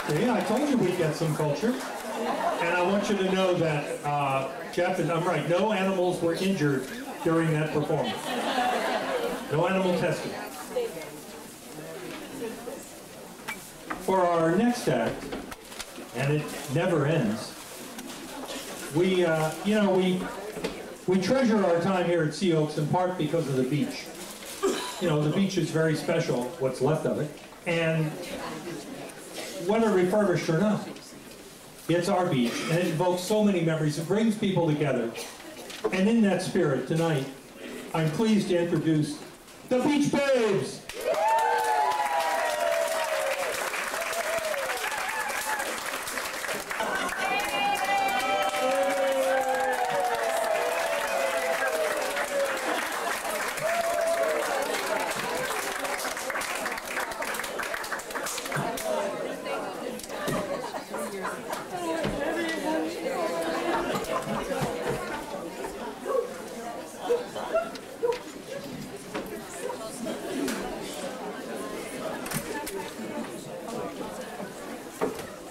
See, I told you we'd get some culture. And I want you to know that, Jeff, I'm right, no animals were injured during that performance. No animal testing. For our next act, and it never ends, we treasure our time here at Sea Oaks in part because of the beach. You know, the beach is very special, what's left of it, and whether refurbished or not, it's our beach, and it evokes so many memories. It brings people together. And in that spirit, tonight, I'm pleased to introduce the Beach Babes!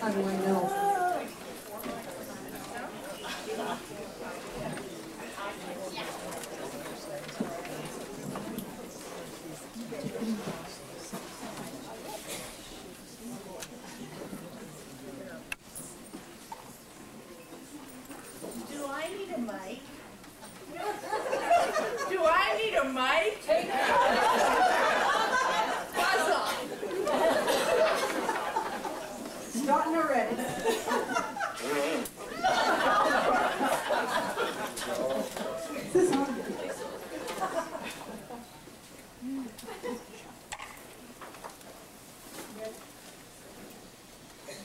How do I know? Do I need a mic? Do I need a mic? Take it. Buzz off. Starting already. Is this on?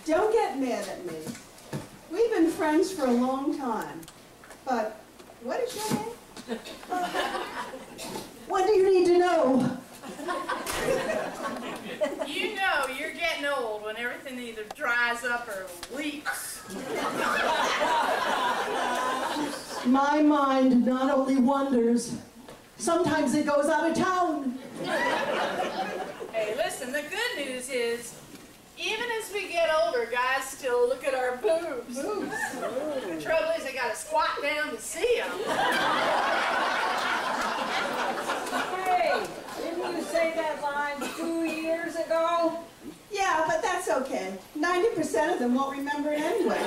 Don't get mad at me. We've been friends for a long time. But what is your name? What do you need to know? You know you're getting old when everything either dries up or leaks. My mind not only wonders, sometimes it goes out of town. Hey, listen, the good news is, even as we get older, guys still look at our boobs. The trouble is, they gotta squat down to see them. Hey, didn't you say that line 2 years ago? Yeah, but that's okay. 90% of them won't remember it anyway.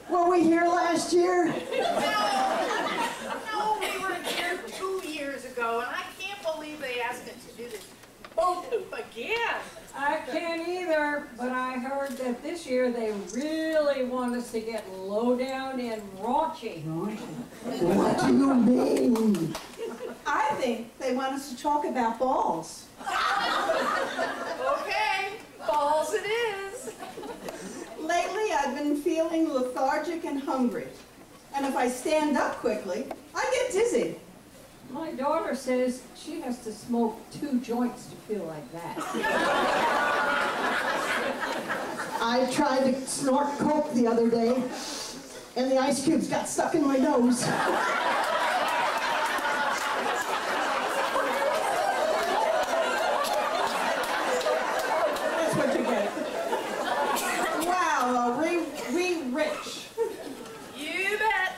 Were we here last year? No, we were here 2 years ago, and I can't believe they asked us to do this boat hoop again. I can't either, but I heard that this year they really want us to get low down and raunchy. What do you mean? I think they want us to talk about balls. Okay, balls it is. Lately, I've been feeling lethargic and hungry. And if I stand up quickly, I get dizzy. My daughter says she has to smoke 2 joints to feel like that. I tried to snort coke the other day, and the ice cubes got stuck in my nose. That's what you get. Wow, we rich. You bet.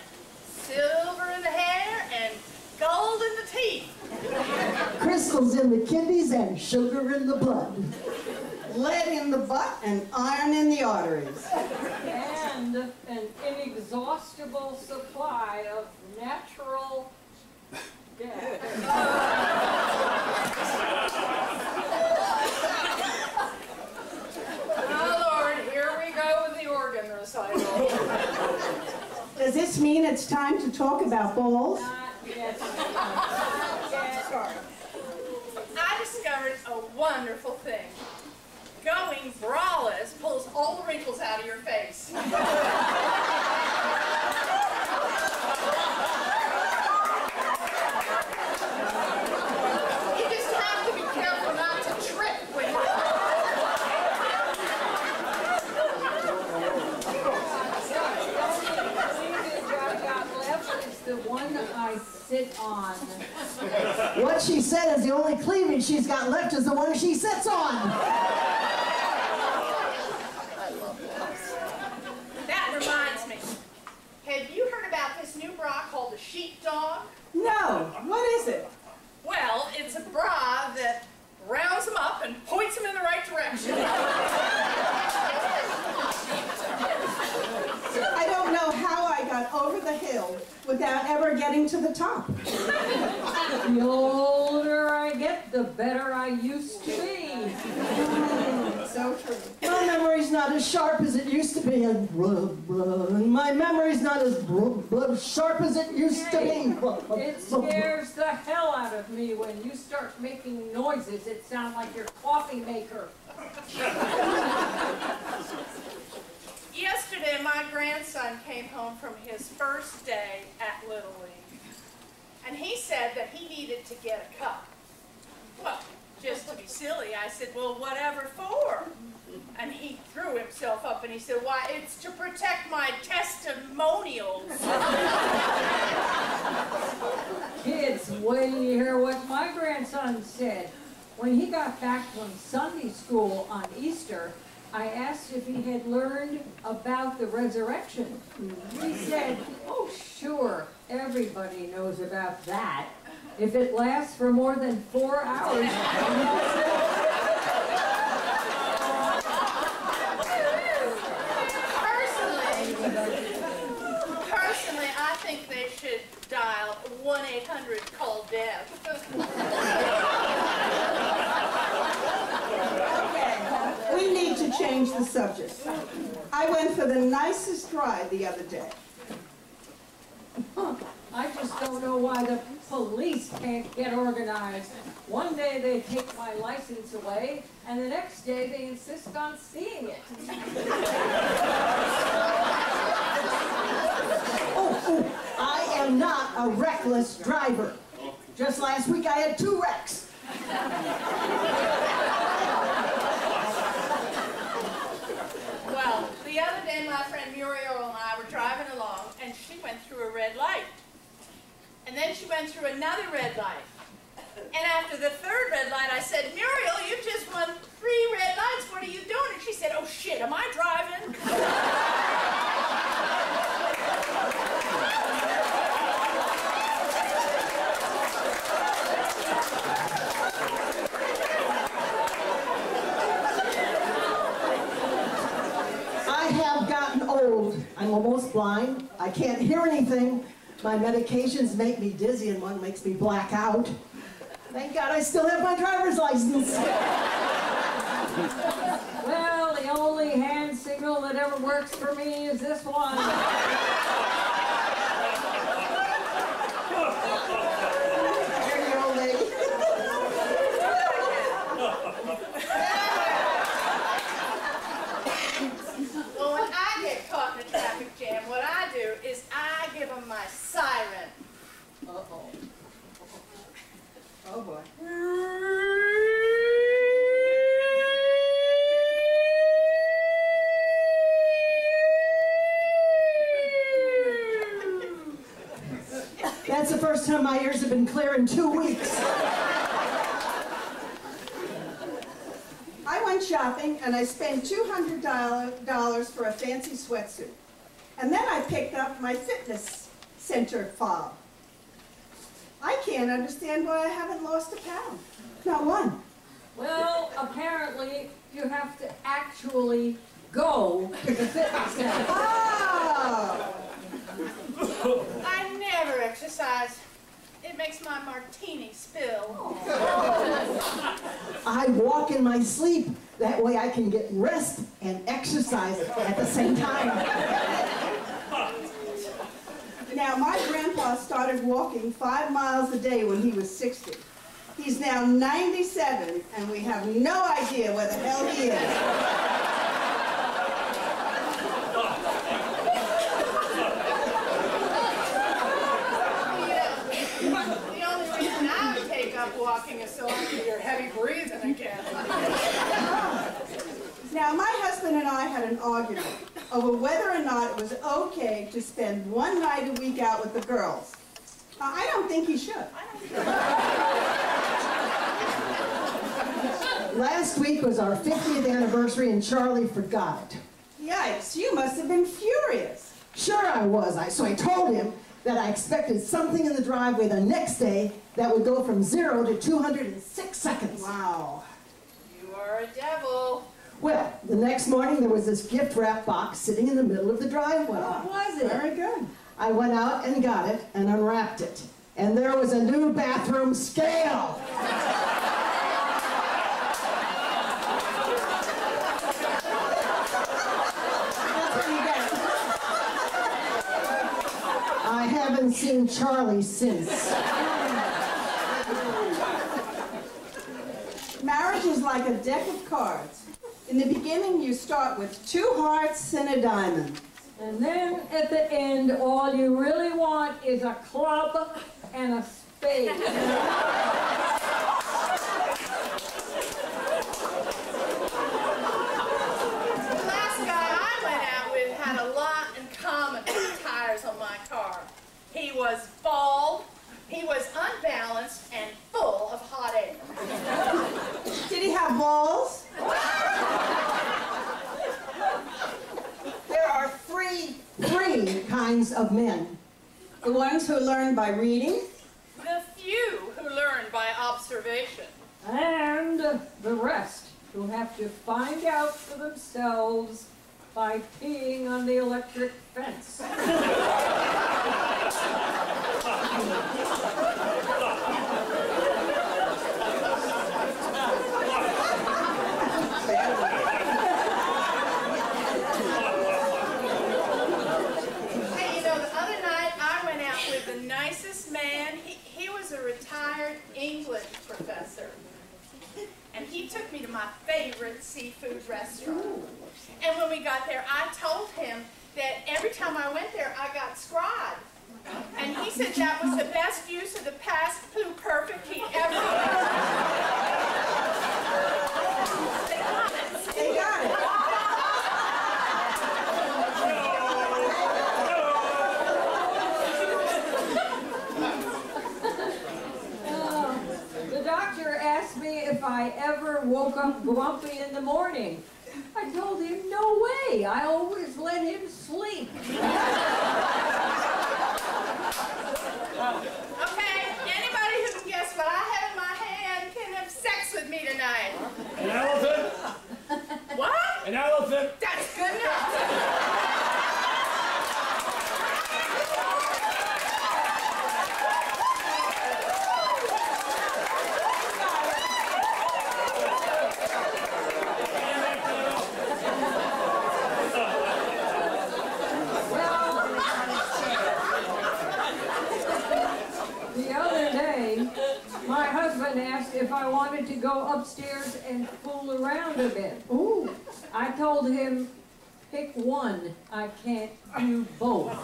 Silver in the hair and gold in the teeth. Crystals in the kidneys and sugar in the blood. Lead in the butt and iron in the arteries. And an inexhaustible supply of natural gas. Oh, Lord, here we go with the organ recital. Does this mean it's time to talk about balls? Not yet. Sorry. I discovered a wonderful thing. Going braless pulls all the wrinkles out of your face. You just have to be careful not to trip when you're... The one I sit on. What she said is the only cleavage she's got left is the one she sits on. sheepdog? No, what is it? Well, it's a bra that rounds them up and points them in the right direction. I don't know how I got over the hill without ever getting to the top. The older I get, the better I used to be. So true. My memory's not as sharp as it used to be, and my memory's not as sharp as it used to be. It scares the hell out of me when you start making noises. It sounds like your coffee maker. Yesterday, my grandson came home from his first day at Little League, and he said that he needed to get a cup. Well, just to be silly, I said, well, whatever for? And he threw himself up and he said, why, it's to protect my testimonials. Kids, wait till you hear what my grandson said. When he got back from Sunday school on Easter, I asked if he had learned about the resurrection. He said, oh, sure, everybody knows about that. If it lasts for more than 4 hours, Personally, I think they should dial 1-800-CALL-DEB. We need to change the subject. I went for the nicest ride the other day. I just don't know why the police can't get organized. One day they take my license away, and the next day they insist on seeing it. I am not a reckless driver. Just last week I had 2 wrecks. Well, the other day my friend Muriel and I were driving along, and she went through a red light. And then she went through another red light. And after the 3rd red light, I said, Muriel, you just won 3 red lights. What are you doing? And she said, oh, shit, am I driving? I have gotten old. I'm almost blind. I can't hear anything. My medications make me dizzy and one makes me black out. Thank God I still have my driver's license. Well, the only hand signal that ever works for me is this one. There you old lady. Well, when I get caught in a traffic jam, what I do is I give them my siren. Uh-oh. Oh, boy. That's the first time my ears have been clear in 2 weeks. I went shopping and I spent $200 for a fancy sweatsuit. And then I picked up my fitness center fob. I can't understand why I haven't lost a pound. Not one. Well, apparently you have to actually go to the fitness center. Oh! I never exercise. It makes my martini spill. I walk in my sleep. That way I can get rest and exercise at the same time. Now, my grandpa started walking 5 miles a day when he was 60. He's now 97, and we have no idea where the hell he is. The only reason I would take up walking is so I can hear heavy breathing again. Now, my husband and I had an argument over whether or not it was okay to spend one night a week out with the girls. I don't think he should. Last week was our 50th anniversary and Charlie forgot it. Yikes, you must have been furious. Sure I was. So I told him that I expected something in the driveway the next day that would go from 0 to 200 in 6 seconds. Wow. You are a devil. Well, the next morning there was this gift wrap box sitting in the middle of the driveway. What was it? Very good. I went out and got it and unwrapped it. And there was a new bathroom scale. I haven't seen Charlie since. Marriage is like a deck of cards. In the beginning, you start with 2 hearts and a diamond. And then at the end, all you really want is a club and a spade. The last guy I went out with had a lot in common with the tires on my car. He was bald, he was unbalanced, and full of hot air. Did he have balls? There are three kinds of men. The ones who learn by reading, The few who learn by observation. And the rest who have to find out for themselves by peeing on the electric fence. Hey, you know, the other night I went out with the nicest man. He was a retired English professor. And he took me to my favorite seafood restaurant. And when we got there, I told him that every time I went there, I got scribed. And he said that was the best use of the past pluperfect he ever used. they got it. The doctor asked me if I ever woke up grumpy in the morning. I told him, no way, I always let him sleep. Okay, anybody who can guess what I have in my hand can have sex with me tonight. An elephant? What? An elephant? That's good enough. The other day, my husband asked if I wanted to go upstairs and fool around a bit. Ooh. I told him, pick one, I can't do both. You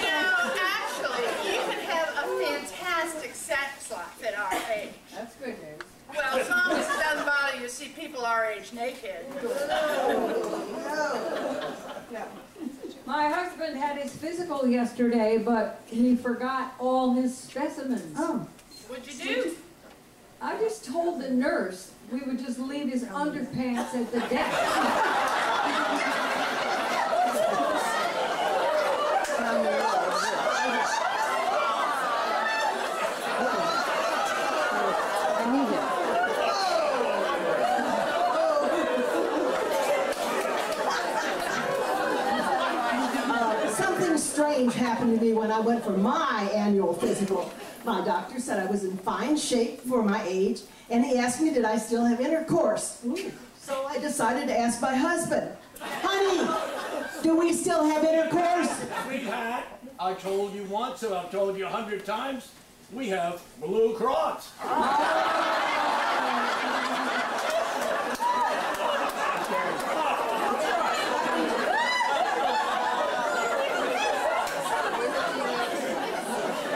know, actually, you can have a fantastic sex life at our age. That's good news. Well, as long as it doesn't bother you to see people our age naked. My husband had his physical yesterday, but he forgot all his specimens. Oh. What'd you do? I just told the nurse we would just leave his underpants at the desk. Something strange happened to me when I went for my annual physical. My doctor said I was in fine shape for my age, and he asked me did I still have intercourse. So I decided to ask my husband, honey, do we still have intercourse? Sweetheart, I told you once and I've told you 100 times, we have blue cross.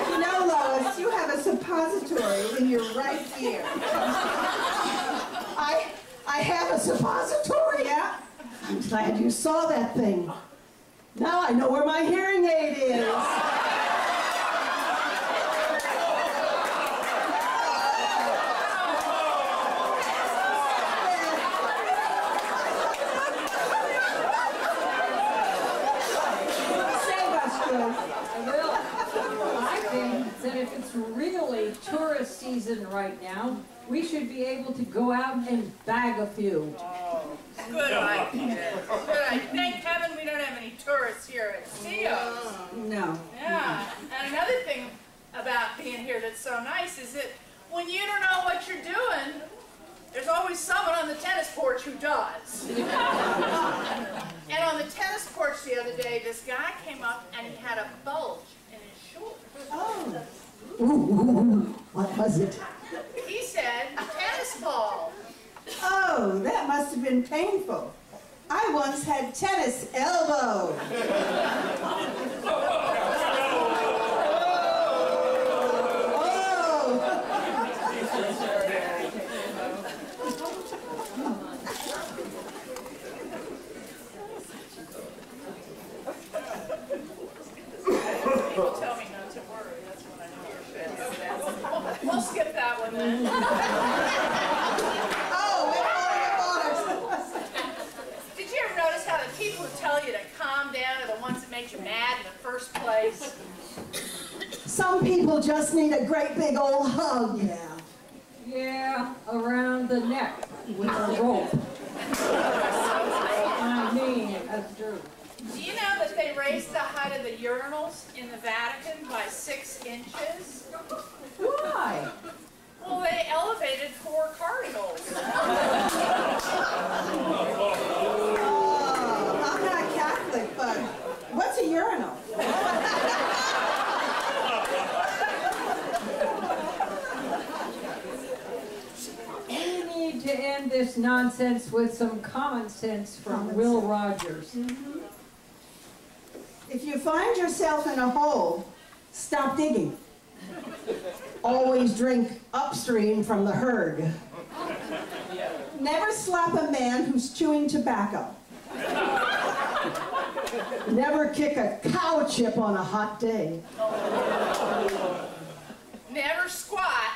You know, Lois, you have a suppository in your right ear. I have a suppository? Yeah? I'm glad you saw that thing. Now I know where my hearing aid is. It's really tourist season right now. We should be able to go out and bag a few. Oh, good idea. Good idea. Thank heaven we don't have any tourists here at CO's. No. Yeah. And another thing about being here that's so nice is that when you don't know what you're doing, there's always someone on the tennis porch who does. And on the tennis porch the other day, this guy came up and he had a bulge in his shoulder. Oh. Ooh, what was it? He said, tennis ball. Oh, that must have been painful. I once had tennis elbow. People tell me not to worry. That's what I hear. We'll skip that one then. Did you ever notice how the people who tell you to calm down are the ones that make you mad in the first place? Some people just need a great big old hug. Yeah. Yeah, around the neck with a rope. I mean, that's true. Do you know that they raised the height of the urinals in the Vatican by 6 inches? Why? Well, they elevated 4 cardinals. Oh, I'm not Catholic, but what's a urinal? We need to end this nonsense with some common sense from Will Rogers. If you find yourself in a hole, stop digging. Always drink upstream from the herd. Never slap a man who's chewing tobacco. Never kick a cow chip on a hot day. Never squat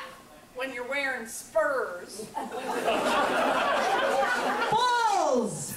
when you're wearing spurs. Balls!